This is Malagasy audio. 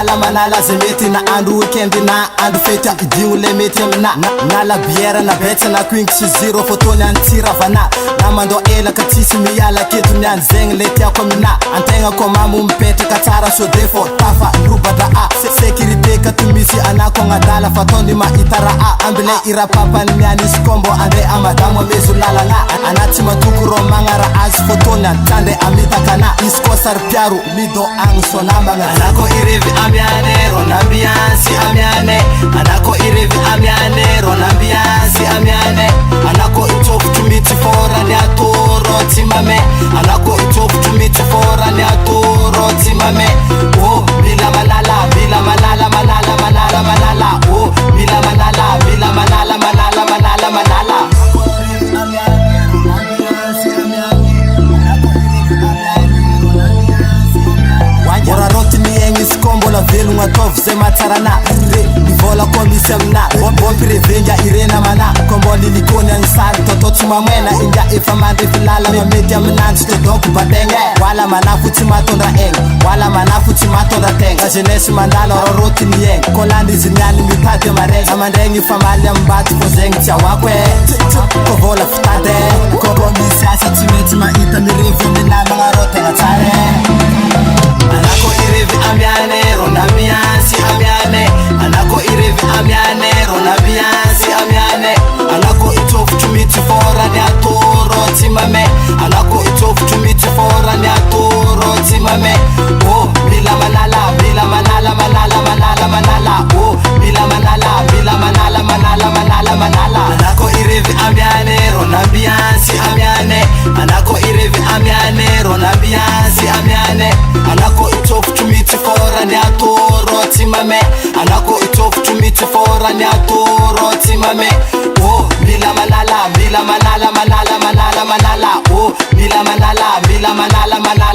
manala ze mety na andro weekend na andro fety idigno le mety amina na la bière na betsa na quingy sy zero fotony antsiravana na mandao elaka tsisy miala keto niany zegny le tiako amina antegna ko mamo mipetraka tsara so de fo tafa lobatra a sécurité kato misy anako agnadala fa tony mahita raha ambile irapapany miany izy kombo ande amadamo amezo lalagna anaty matoko ro magnara azy fotony antsande amitakana izy ko sary piaro mido agny sonambagna anako irevy amiane ron ambiancy amiane anako irevy amiane ron ambiancy amiane anako itsofotro mitsy forany atoro tsy mame anako itsofotro mitsy forany atoro tsy mame oh mila manala mila manala manala manala manala oh mila manala mila manala manala manala manala ora rotiny egny izy ko mbola velogna ataovy zay mahatsarana re mivola ko misy amina bompirevenga irena mana ko mbola lilikony agny sary totao tsy mamena inga efa mandrefy lalagna mety aminanjy to donc bategna wala manafo tsy mahatondra egny wala manafo tsy mahatondra tegna jeunesse mandala ora rotiny egny ko lany izy niany mitady amaregny amandregny famaly ambaty fo zegny tsy ahoako ko vola fitady ko misy asa tsy mety mahita mirevy aminamagna ro tegna tsara anako irevy amiane ron ambiancy amiane anako irevy amiane ron ambiancy amiane anako itsofotro mitsy forany atoro tsy mame anako itsofotro mitsy forany atoro tsy mame oh mila manala mila manala manala manala manala oh mila manala mila manala manala manala manala anako irevy amiane ron ambiancy amiane anako irevy amiane ron ambiancy amiane anako itsofotro mitsy forany atoro tsy mame anako itsofotro mitsy forany atoro tsy mame oh mila manala mila manala manala manala manala oh mila manala mila manala manala